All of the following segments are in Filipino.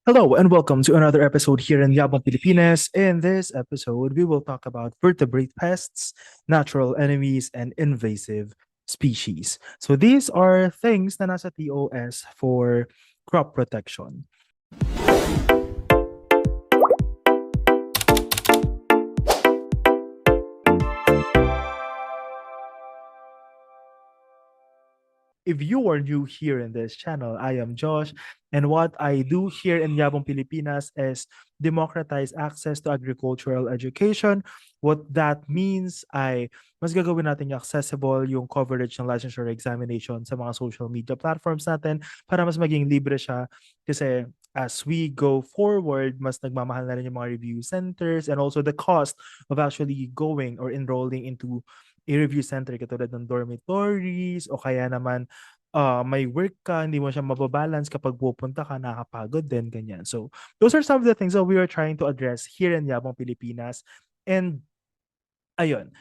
Hello and welcome to another episode here in Yabang Pilipinas. In this episode, we will talk about vertebrate pests, natural enemies, and invasive species. So these are things na nasa TOS for crop protection. If you are new here in this channel, I am Josh, and what I do here in Yabong Pilipinas is democratize access to agricultural education. What that means ay mas gagawin natin yung accessible yung coverage ng licensure examination sa mga social media platforms natin para mas maging libre siya kasi as we go forward, mas nagmamahal na rin yung mga review centers and also the cost of actually going or enrolling into i-review center katulad ng dormitories o kaya naman may work ka, hindi mo siya mababalance kapag pupunta ka, nakakapagod din, ganyan. So, those are some of the things that we are trying to address here in Yabong Pilipinas. And, ayun,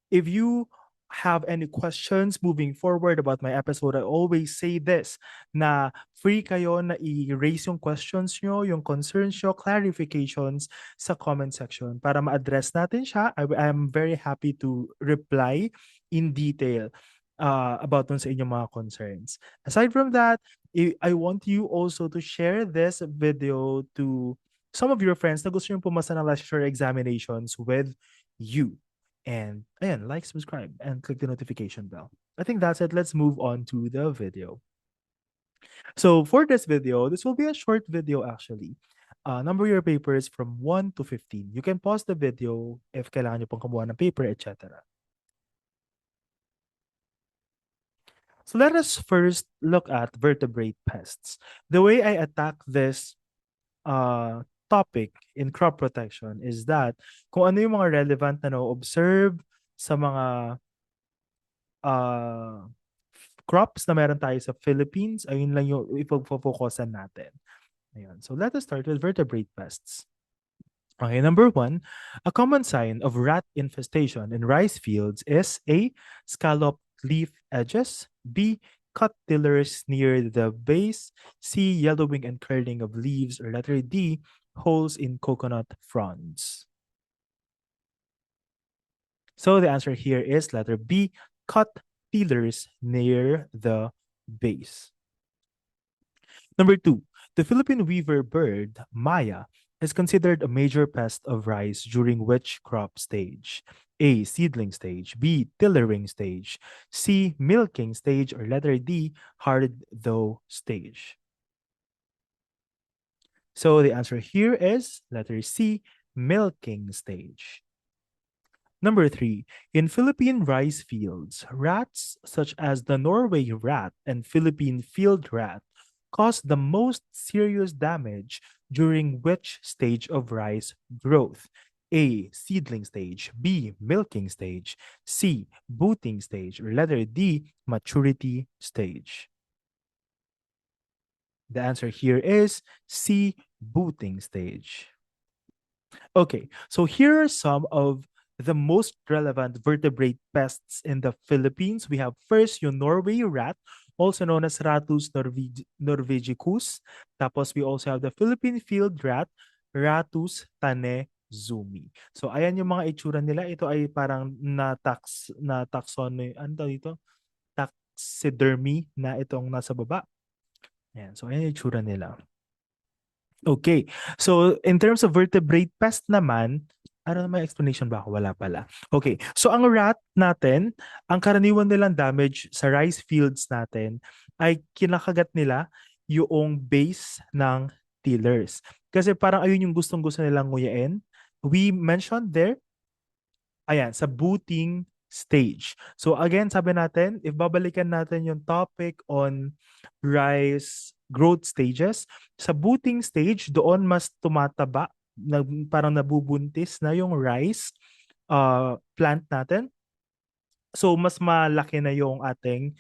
if you have any questions moving forward about my episode, I always say this, na free kayo na i-raise yung questions nyo, yung concerns nyo, clarifications sa comment section para ma-address natin siya. I am very happy to reply in detail about dun sa inyong mga concerns. Aside from that, I want you also to share this video to some of your friends na gusto yung pumasa ng lecture examinations with you. And ayan, like, subscribe, and click the notification bell. I think that's it. Let's move on to the video. So for this video, this will be a short video actually. Number your papers from 1 to 15. You can pause the video if kailangan nyo pong kumuha ng paper, etc. So let us first look at vertebrate pests. The way I attack this topic in crop protection is that kung ano yung mga relevant na na-observe sa mga uh, crops na meron tayo sa Philippines, ayun lang yung ipag-focusan natin. Ayun. So let us start with vertebrate pests. Okay, number one, a common sign of rat infestation in rice fields is A, scalloped leaf edges, B, cut tillers near the base, C, yellowing and curling of leaves, or letter D, holes in coconut fronds. So the answer here is letter B, cut tillers near the base. Number two, the Philippine weaver bird, Maya, is considered a major pest of rice during which crop stage? A, seedling stage, B, tillering stage, C, milking stage, or letter D, hard dough stage. So the answer here is letter C, milking stage. Number three, in Philippine rice fields, rats such as the Norway rat and Philippine field rat cause the most serious damage during which stage of rice growth? A, seedling stage, B, milking stage, C, booting stage, or letter D, maturity stage. The answer here is C, booting stage. Okay, so here are some of the most relevant vertebrate pests in the Philippines. We have first yung Norway rat, also known as Ratus norvegicus. Tapos we also have the Philippine field rat, Ratus tanezumi. So ayan yung mga itsura nila. Ito ay parang na taxonomy, ano tawag dito? Taxidermy na itong nasa baba. Ayan, so ayan yung itsura nila. Okay. So, in terms of vertebrate pest naman, ano may explanation ba ako? Wala pala. Okay. So, ang rat natin, ang karaniwan nilang damage sa rice fields natin ay kinakagat nila yung base ng tillers. Kasi parang ayun yung gustong-gusto nilang nguyain. We mentioned there, ayan, sa booting stage. So again, sabi natin, if babalikan natin yung topic on rice growth stages, sa booting stage, doon mas tumataba, parang nabubuntis na yung rice plant natin. So mas malaki na yung ating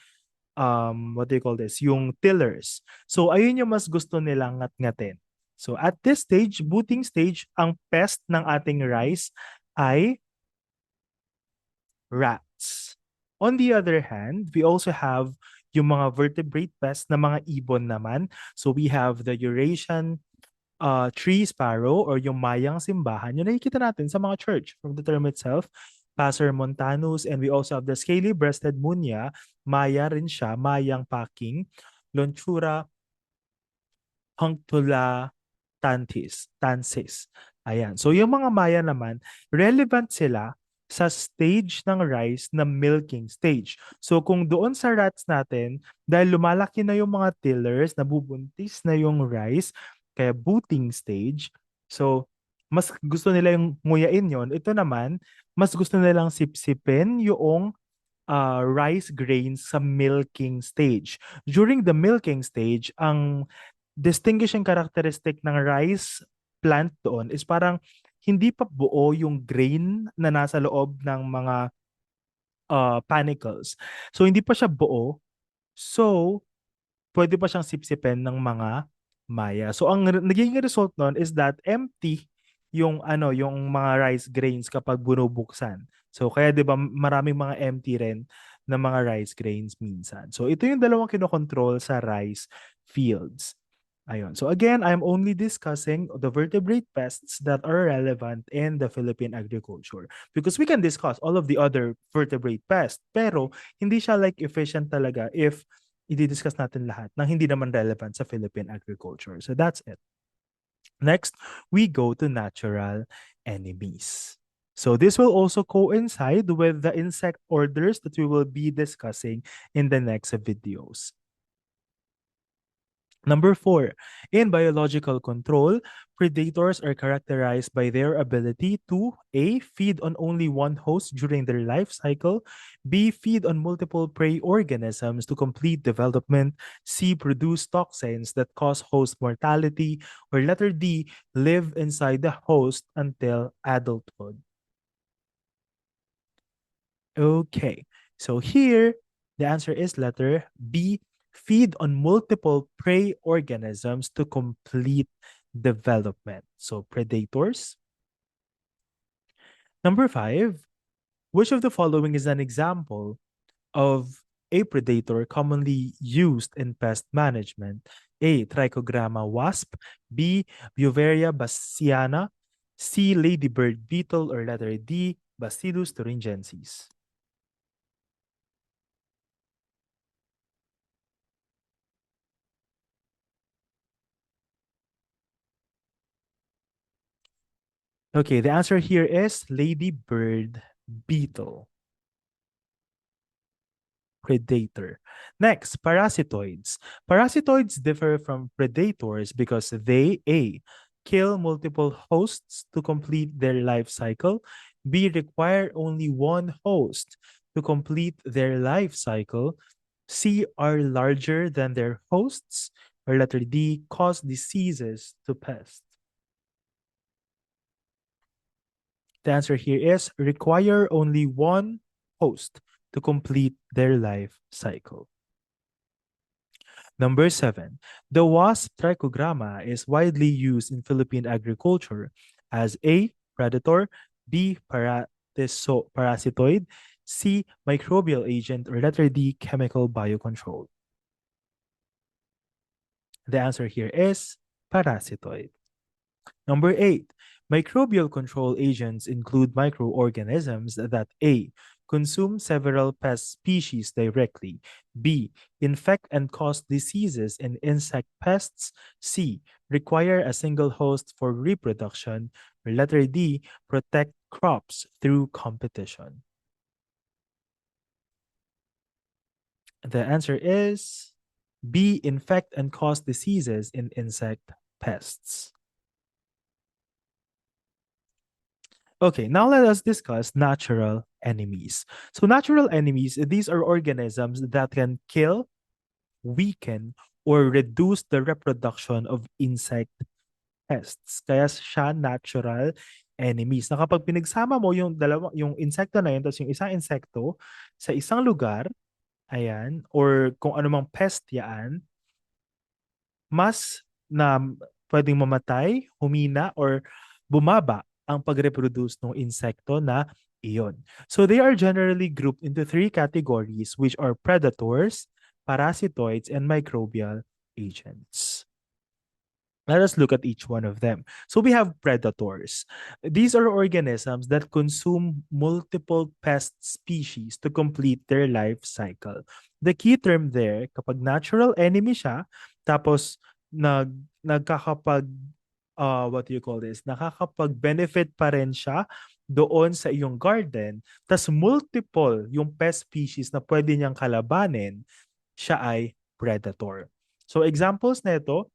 what do you call this? Yung tillers. So ayun yung mas gusto nilang ngat-ngatin. So at this stage, booting stage, ang pest ng ating rice ay rats. On the other hand, we also have yung mga vertebrate pests na mga ibon naman. So we have the Eurasian tree sparrow or yung mayang simbahan, yung nakikita natin sa mga church from the term itself, Passer montanus, and we also have the scaly-breasted munya, maya rin siya, mayang packing, Lonchura punctula tansis. Ayan. So yung mga maya naman, relevant sila sa stage ng rice na milking stage. So kung doon sa rats natin, dahil lumalaki na yung mga tillers, nabubuntis na yung rice, kaya booting stage, so mas gusto nila yung nguyain yon. Ito naman, mas gusto nilang sipsipin yung rice grains sa milking stage. During the milking stage, ang distinguishing characteristic ng rice plant doon is parang hindi pa buo yung grain na nasa loob ng mga panicles. So hindi pa siya buo. So pwede pa siyang sipsipin ng mga maya. So ang naging result nun is that empty yung yung mga rice grains kapag binubuksan. So kaya 'di ba maraming mga empty rin na mga rice grains minsan. So ito yung dalawang kinokontrol sa rice fields. Ayun. So again, I'm only discussing the vertebrate pests that are relevant in the Philippine agriculture because we can discuss all of the other vertebrate pests pero hindi siya like efficient talaga if i-discuss natin lahat ng hindi naman relevant sa Philippine agriculture. So that's it. Next, we go to natural enemies. So this will also coincide with the insect orders that we will be discussing in the next videos. Number 4, in biological control, predators are characterized by their ability to A, feed on only one host during their life cycle, B, feed on multiple prey organisms to complete development, C, produce toxins that cause host mortality, or letter D, live inside the host until adulthood. Okay, so here the answer is letter B, feed on multiple prey organisms to complete development. So predators. Number 5, which of the following is an example of a predator commonly used in pest management? A, Trichogramma wasp, B, Beauveria bassiana, C, ladybird beetle, or letter D, Bacillus thuringiensis. Okay, the answer here is ladybird beetle. Predator. Next, parasitoids. Parasitoids differ from predators because they A, kill multiple hosts to complete their life cycle, B, require only one host to complete their life cycle, C, are larger than their hosts, or letter D, cause diseases to pests. The answer here is require only one host to complete their life cycle. Number 7, the wasp trichogramma is widely used in Philippine agriculture as A, predator, B, parasitoid, C, microbial agent, or letter D, chemical biocontrol. The answer here is parasitoid. Number 8, microbial control agents include microorganisms that A, consume several pest species directly, B, infect and cause diseases in insect pests, C, require a single host for reproduction, or letter D, protect crops through competition. The answer is B, infect and cause diseases in insect pests. Okay, now let us discuss natural enemies. So natural enemies, these are organisms that can kill, weaken, or reduce the reproduction of insect pests. Kaya siya natural enemies. Na kapag pinagsama mo yung yung insekto na yun, tapos yung isang insekto sa isang lugar, ayan, or kung anumang pest yan, mas na pwedeng mamatay, humina, or bumaba ang pag-reproduce ng insekto na iyon. So they are generally grouped into 3 categories which are predators, parasitoids, and microbial agents. Let us look at each one of them. So we have predators. These are organisms that consume multiple pest species to complete their life cycle. The key term there, kapag natural enemy siya, tapos nagkakapag, what do you call this? Nakakapag-benefit pa rin siya doon sa iyong garden, tas multiple yung pest species na pwede niyang kalabanin, siya ay predator. So examples nito,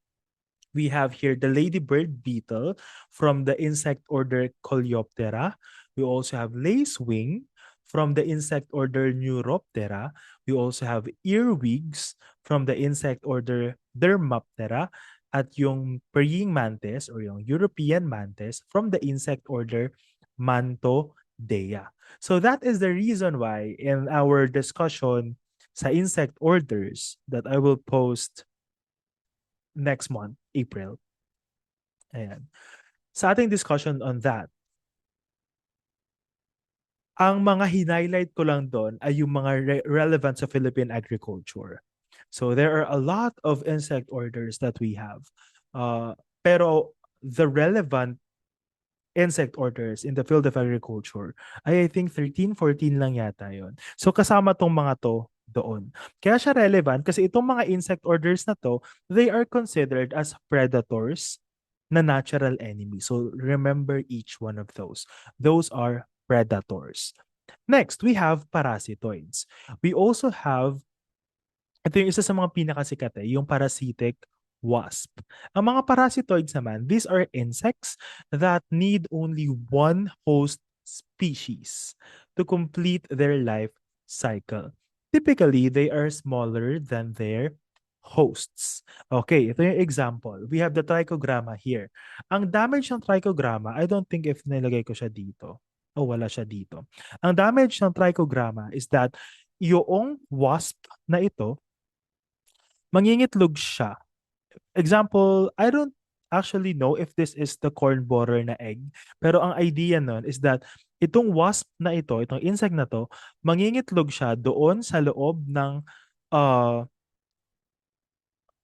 we have here the ladybird beetle from the insect order Coleoptera. We also have lacewing from the insect order Neuroptera. We also have earwigs from the insect order Dermaptera at yung praying mantis or yung European mantis from the insect order Mantodea. So that is the reason why in our discussion sa insect orders that I will post next month, April. Ayan. Sa ating discussion on that, ang mga highlight ko lang doon ay yung mga relevant sa Philippine agriculture. So there are a lot of insect orders that we have. Pero the relevant insect orders in the field of agriculture ay I think 13, 14 lang yata yon. So kasama tong mga to doon. Kaya siya relevant kasi itong mga insect orders na to, they are considered as predators na natural enemy. So remember each one of those. Those are predators. Next, we have parasitoids. We also have, ito yung isa sa mga pinakasikat yung parasitic wasp. Ang mga parasitoids naman, these are insects that need only one host species to complete their life cycle. Typically, they are smaller than their hosts. Okay, ito yung example. We have the trichogramma here. Ang damage ng trichogramma, I don't think if nilagay ko siya dito. Oh, wala siya dito. Ang damage ng trichogramma is that yung wasp na ito, mangingitlog siya. Example, I don't actually know if this is the corn borer na egg, pero ang idea nun is that itong wasp na ito, itong insect na to, mangingitlog siya doon sa loob ng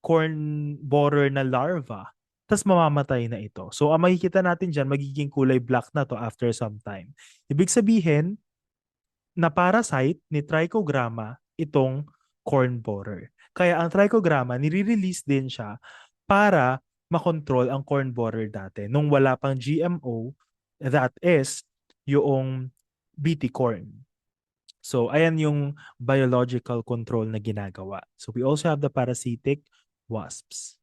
corn borer na larva, tas mamamatay na ito. So ang makikita natin dyan, magiging kulay black na to after some time. Ibig sabihin, na parasite ni trichogramma itong corn borer. Kaya ang trichogramma, nire-release din siya para makontrol ang corn borer dati nung wala pang GMO, that is yung BT corn. So ayan yung biological control na ginagawa. So we also have the parasitic wasps.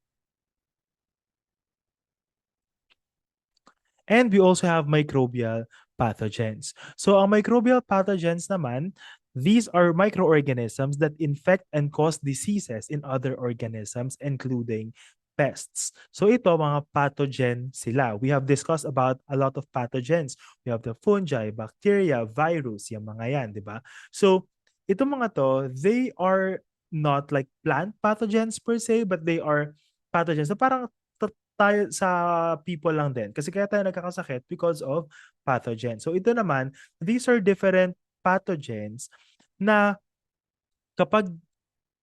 And we also have microbial pathogens. So ang microbial pathogens naman, these are microorganisms that infect and cause diseases in other organisms, including pests. So ito, mga pathogen sila. We have discussed about a lot of pathogens. We have the fungi, bacteria, virus, yung mga yan, di ba? So itong mga to, they are not like plant pathogens per se, but they are pathogens. So parang tayo sa people lang din. Kasi kaya tayo nagkakasakit because of pathogens. So ito naman, these are different pathogens na kapag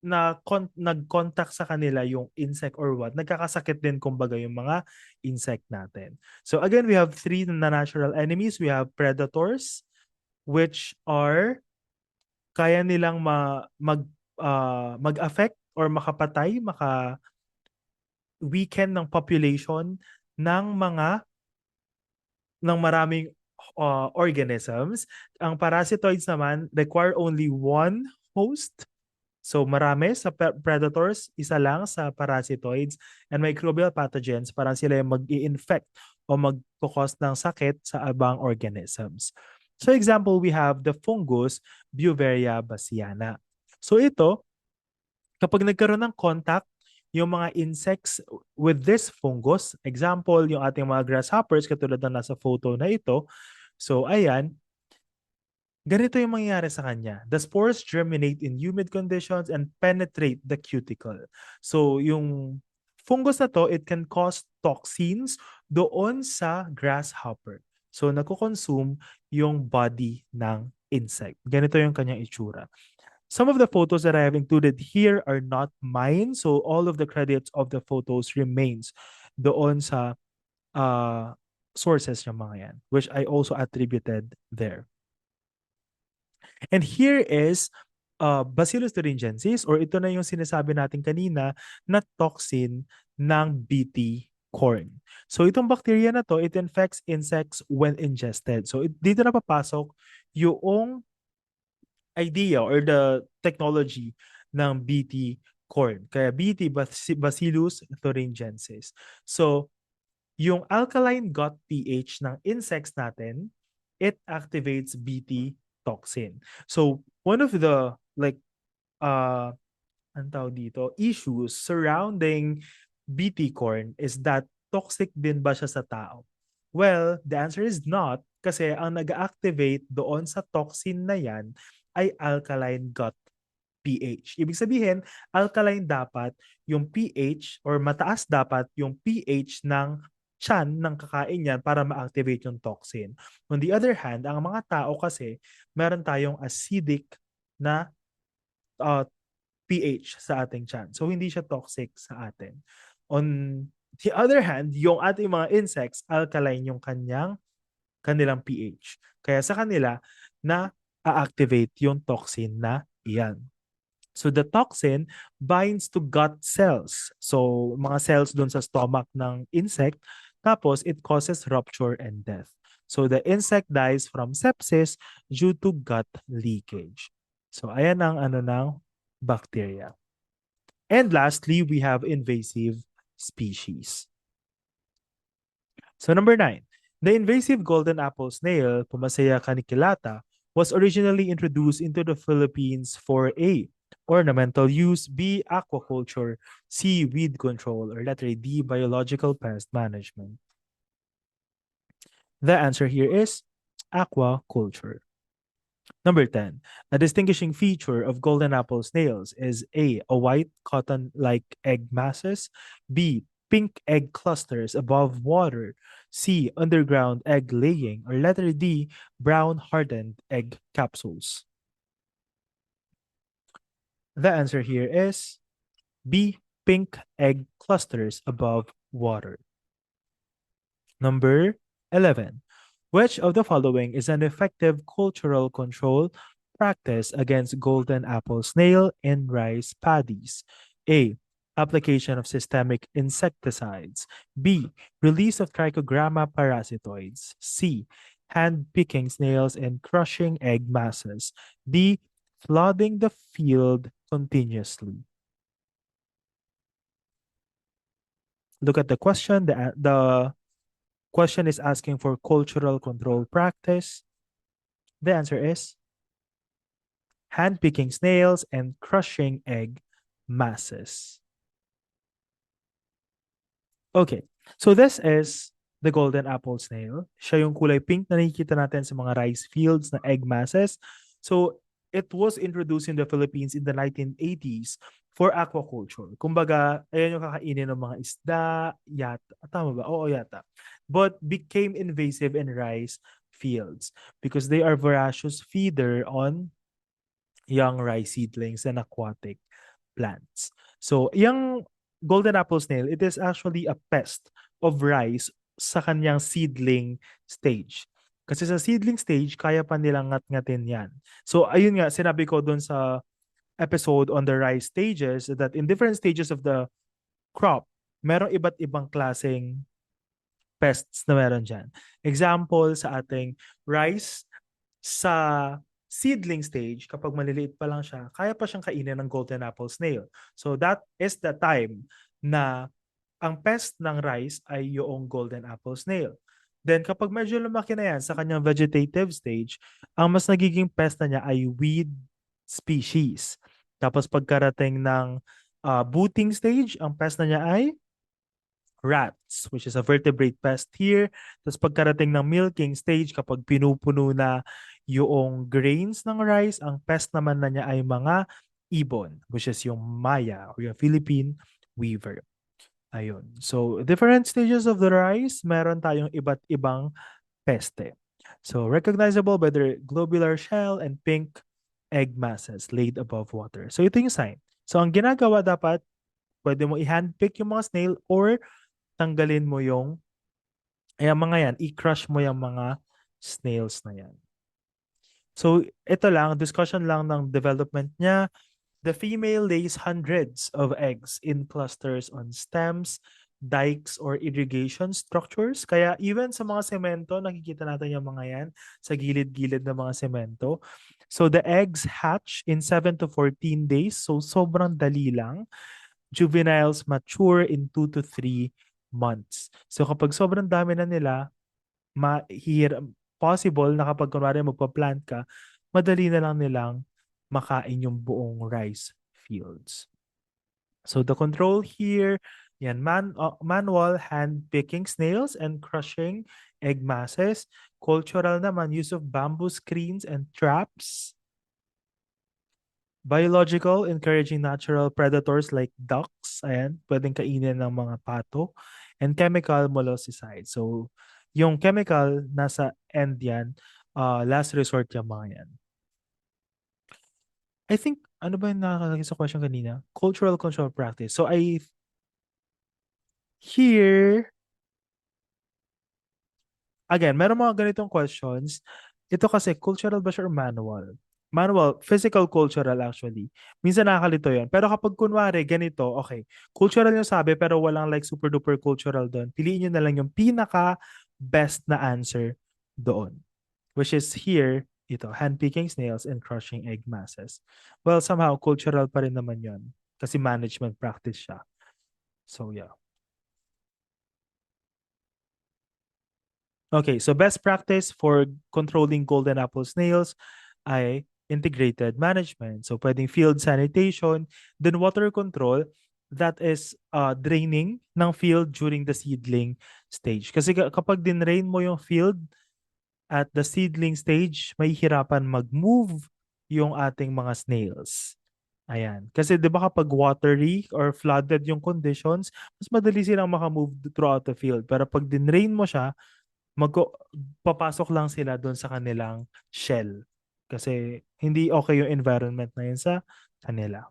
nag-contact sa kanila yung insect or what, nagkakasakit din kumbaga yung mga insect natin. So again, we have three na natural enemies. We have predators, which are kaya nilang mag-affect or makapatay, weaken ng population ng maraming organisms. Ang parasitoids naman require only one host. So marami sa predators, isa lang sa parasitoids, and microbial pathogens, parang sila yung mag-i-infect o mag-cause ng sakit sa ibang organisms. So example, we have the fungus Beauveria bassiana. So ito, kapag nagkaroon ng contact yung mga insects with this fungus, example, yung ating mga grasshoppers, katulad na nasa photo na ito. So, ayan, ganito yung mangyayari sa kanya. The spores germinate in humid conditions and penetrate the cuticle. So, yung fungus na to, it can cause toxins doon sa grasshopper. So, nagko-consume yung body ng insect. Ganito yung kanyang itsura. Some of the photos that I have included here are not mine, so all of the credits of the photos remains doon sa sources ng mga yan, which I also attributed there. And here is Bacillus thuringiensis, or ito na yung sinasabi natin kanina na toxin ng BT corn. So itong bacteria na to, it infects insects when ingested. So dito na papasok yung idea or the technology ng BT corn. Kaya BT, Bacillus thuringiensis. So yung alkaline gut pH ng insects natin, it activates BT toxin. So one of the ang tawag dito, issues surrounding BT corn is that toxic din ba siya sa tao? Well, the answer is not, kasi ang nag-activate doon sa toxin na yan ay alkaline gut pH. Ibig sabihin, alkaline dapat yung pH or mataas dapat yung pH ng tiyan ng kakain yan para ma-activate yung toxin. On the other hand, ang mga tao kasi, meron tayong acidic na pH sa ating tiyan. So, hindi siya toxic sa atin. On the other hand, yung ating mga insects, alkaline yung kanilang pH. Kaya sa kanila, na-activate yung toxin na iyan. So the toxin binds to gut cells. So mga cells doon sa stomach ng insect. Tapos it causes rupture and death. So the insect dies from sepsis due to gut leakage. So ayan ang ng bacteria. And lastly, we have invasive species. So number 9, the invasive golden apple snail, Pumasea canicillata, was originally introduced into the Philippines for A, ornamental use, B, aquaculture, C, weed control, or letter D, biological pest management. The answer here is aquaculture. Number 10, a distinguishing feature of golden apple snails is A, white cotton-like egg masses, B, pink egg clusters above water, C, underground egg laying, or letter D, brown hardened egg capsules. The answer here is B, pink egg clusters above water. Number 11. Which of the following is an effective cultural control practice against golden apple snail in rice paddies? A. Application of systemic insecticides. B. Release of trichogramma parasitoids. C. Hand picking snails and crushing egg masses. D. Flooding the field continuously. Look at the question. The question is asking for cultural control practice. The answer is hand-picking snails and crushing egg masses. Okay, so this is the golden apple snail. Siya yung kulay pink na nakikita natin sa mga rice fields na egg masses. So it was introduced in the Philippines in the 1980s for aquaculture. Kumbaga, ayan yung kakainin ng mga isda, yata. Tama ba? Oo, yata. But became invasive in rice fields because they are voracious feeder on young rice seedlings and aquatic plants. So, yung golden apple snail, it is actually a pest of rice sa kanyang seedling stage. Kasi sa seedling stage, kaya pa nilang ngat-ngatin yan. So, ayun nga, sinabi ko dun sa episode on the rice stages that in different stages of the crop, merong iba't ibang klaseng pests na meron dyan. Example sa ating rice, sa seedling stage, kapag maliliit pa lang siya, kaya pa siyang kainin ng golden apple snail. So that is the time na ang pest ng rice ay yung golden apple snail. Then kapag medyo lumaki na yan sa kanyang vegetative stage, ang mas nagiging pest na niya ay weed species. Tapos pagkarating ng booting stage, ang pest na niya ay rats, which is a vertebrate pest here. Tapos pagkarating ng milking stage, kapag pinupuno na yung grains ng rice, ang pest naman na niya ay mga ibon, which is yung Maya or yung Philippine weaver. Ayun. So, different stages of the rice, meron tayong iba't ibang peste. So, recognizable by their globular shell and pink egg masses laid above water. So, ito yung sign. So, ang ginagawa dapat, pwede mo i-handpick yung mga snail or tanggalin mo mga yan, i-crush mo yung mga snails na yan. So, ito lang, discussion lang ng development niya. The female lays hundreds of eggs in clusters on stems, dikes, or irrigation structures. Kaya even sa mga semento, nakikita natin yung mga yan sa gilid-gilid ng mga semento. So the eggs hatch in 7 to 14 days. So sobrang dali lang. Juveniles mature in 2 to 3 months. So kapag sobrang dami na nila, possible na kapag kunwari magpa-plant ka, madali na lang nilang makain yung buong rice fields. So the control here, yan, manual hand picking snails and crushing egg masses. Cultural naman, use of bamboo screens and traps. Biological, encouraging natural predators like ducks, ayan, pwedeng kainin ng mga pato. And chemical, molluscicide. So, yung chemical, nasa end yan, last resort yung mga yan. I think, ano ba yung nakakalagay sa question kanina? Cultural control practice. So, here, again, meron mga ganitong questions. Ito kasi, cultural ba siya or manual? Manual, physical cultural actually. Minsan nakakalito yun. Pero kapag kunwari, ganito, okay, cultural yung sabi pero walang like super duper cultural doon. Piliin nyo na lang yung pinaka best na answer doon. Which is here, ito, handpicking snails and crushing egg masses. Well, somehow, cultural pa rin naman yun. Kasi management practice siya. So, yeah. Okay, so best practice for controlling golden apple snails ay integrated management. So pwedeng field sanitation, then water control, that is draining ng field during the seedling stage. Kasi kapag dinrain mo yung field at the seedling stage, may hirapan mag-move yung ating mga snails. Ayan. Kasi 'di ba kapag watery or flooded yung conditions, mas madali silang makamove throughout the field. Pero pag dinrain mo siya, papasok lang sila doon sa kanilang shell. Kasi hindi okay yung environment na yun sa kanila.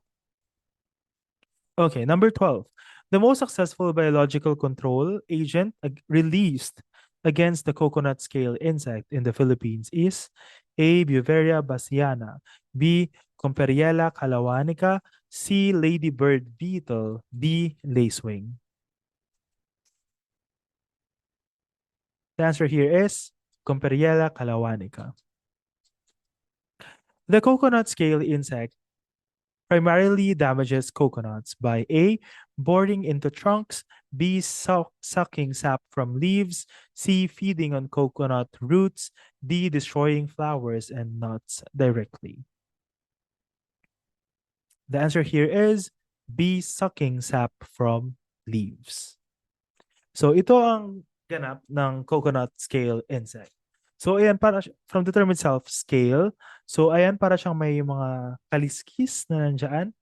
Okay, number 12. The most successful biological control agent released against the coconut scale insect in the Philippines is A. Beauveria bassiana, B. Comperiella calawanica, C. Ladybird beetle, D. lacewing. The answer here is Comperiella calawanica. The coconut scale insect primarily damages coconuts by A. Boring into trunks, B. Sucking sap from leaves, C. Feeding on coconut roots, D. Destroying flowers and nuts directly. The answer here is B. Sucking sap from leaves. So ito ang ganap ng coconut scale insect. So ayan, from the term itself, scale. So ayan, para siyang may mga kaliskis na nandyan.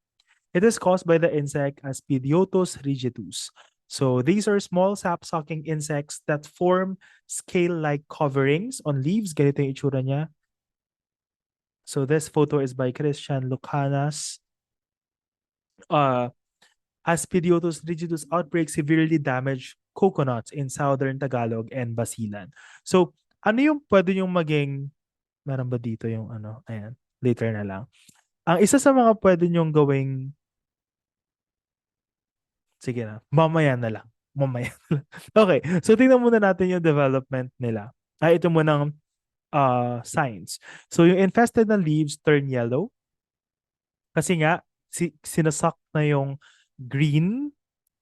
It is caused by the insect Aspidiotus rigidus. So these are small sap-sucking insects that form scale-like coverings on leaves. Ganito yung itsura niya. So this photo is by Christian Lucanas. Aspidiotus rigidus outbreak severely damaged coconuts in southern Tagalog and Basilan. So, ano yung pwede yung maging, meron ba dito yung ano, ayan, later na lang. Ang isa sa mga pwede nyong gawing, sige na, mamaya na lang. Mamaya na lang. Okay, so tingnan muna natin yung development nila. Ito munang signs. So, yung infested na leaves turn yellow. Kasi nga, sinasak na yung green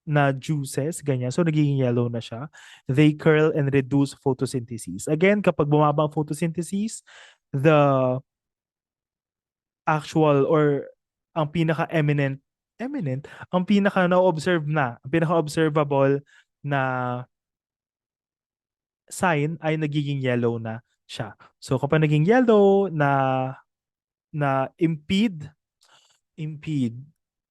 na juices, ganyan. So, nagiging yellow na siya. They curl and reduce photosynthesis. Again, kapag bumaba ang photosynthesis, the actual or ang eminent, ang pinaka na-observe na, ang pinaka-observable na sign ay nagiging yellow na siya. So, kapag naging yellow na impede,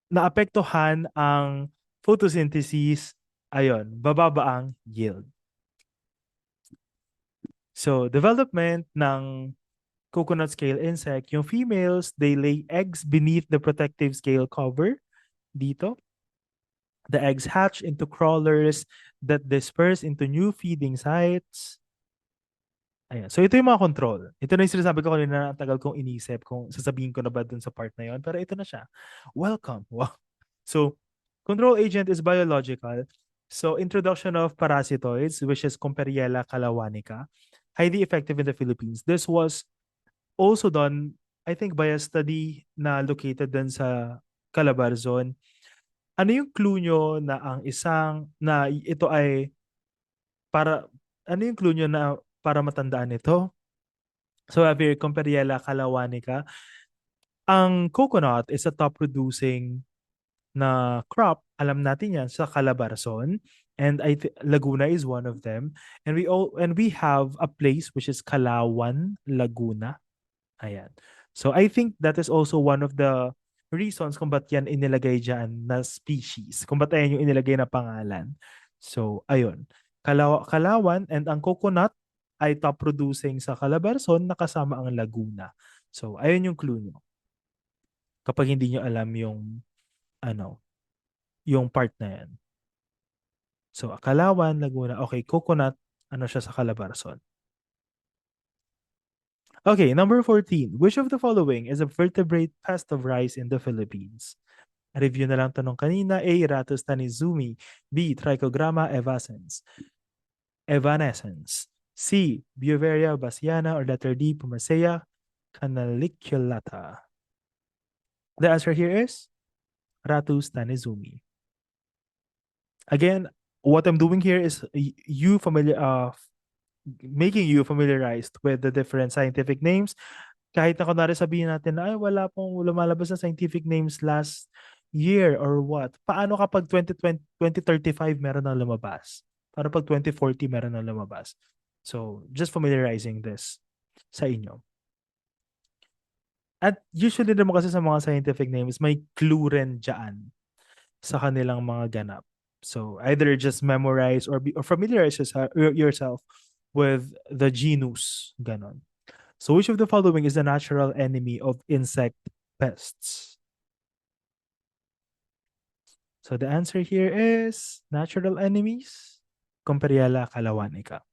naapektuhan ang photosynthesis, ayun, bababa ang yield. So, development ng coconut scale insect, yung females, they lay eggs beneath the protective scale cover dito. The eggs hatch into crawlers that disperse into new feeding sites. Ayan. So, ito yung mga control. Ito na yung sinasabi ko kanina na ang tagal kong inisip kung sasabihin ko na ba dun sa part na yon. Pero ito na siya. Welcome. Wow. So, control agent is biological. So, introduction of parasitoids, which is Comperiella calawanica, highly effective in the Philippines. This was also done, I think, by a study na located din sa Calabarzon. Ano yung clue nyo na ang isang, na ito ay para, ano yung clue nyo na para matandaan ito? So, we have here Comperiella calawanica. Ang coconut is a top producing na crop, alam natin yan sa Calabarzon, and Laguna is one of them. And we have a place which is Calawan, Laguna. Ayan. So I think that is also one of the reasons kung ba't yan inilagay dyan na species, kung ba't yan yung inilagay na pangalan. So ayun. Kalawan and ang coconut ay top producing sa Calabarzon na kasama ang Laguna. So ayun yung clue nyo. Kapag hindi nyo alam yung ano, yung part na yan. So, Kalawan, Laguna. Okay, coconut, ano siya sa Calabarzon. Okay, number 14. Which of the following is a vertebrate pest of rice in the Philippines? Review na lang tanong kanina. A. Ratus tanizumi. B. Trichogramma evanescens. C. Beauveria bassiana, or letter D. Pumacea canaliculata. The answer here is Ratus tanizumi. Again, what I'm doing here is making you familiarized with the different scientific names. Kahit na kunwari sabihin natin na ay wala pong lumalabas na scientific names last year or what. Paano kapag 2035 meron na lumabas? Paano pag 2040 meron na lumabas? So, just familiarizing this sa inyo. At usually naman kasi sa mga scientific names, may clue rin dyan sa kanilang mga ganap. So, either just memorize or familiarize yourself with the genus. Ganon. So, which of the following is the natural enemy of insect pests? So, the answer here is natural enemies, Comperiella calawanica.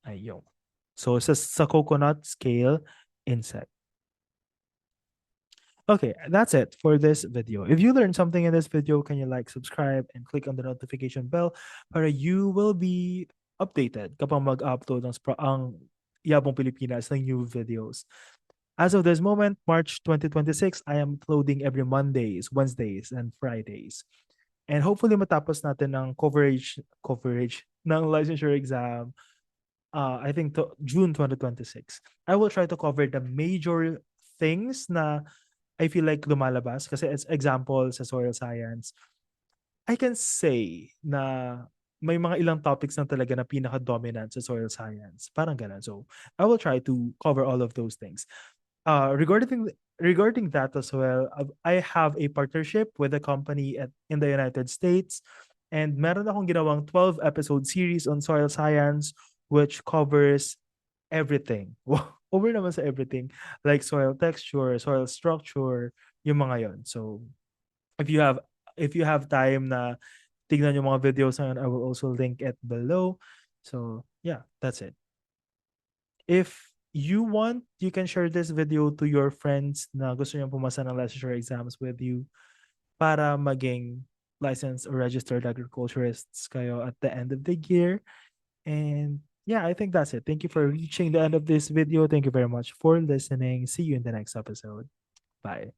Ayun. So, sa coconut scale insect. Okay, that's it for this video. If you learned something in this video, can you like, subscribe, and click on the notification bell para you will be updated kapag mag-upload ang Yabong Pilipinas ng new videos. As of this moment, March 2026, I am uploading every Mondays, Wednesdays, and Fridays. And hopefully matapos natin ng coverage ng licensure exam, I think June 2026. I will try to cover the major things na I feel like lumalabas kasi as example sa soil science, I can say na may mga ilang topics na talaga na pinaka-dominant sa soil science. Parang ganun. So, I will try to cover all of those things. Regarding that as well, I have a partnership with a company in the United States, and meron akong ginawang 12-episode series on soil science which covers everything. Over naman sa everything, like soil texture, soil structure, yung mga yon. So, if you have time na tignan yung mga videos na yun, I will also link it below. So, yeah, that's it. If you want, you can share this video to your friends na gusto niyang pumasa ng licensure exams with you para maging licensed or registered agriculturists kayo at the end of the year. And yeah, I think that's it. Thank you for reaching the end of this video. Thank you very much for listening. See you in the next episode. Bye.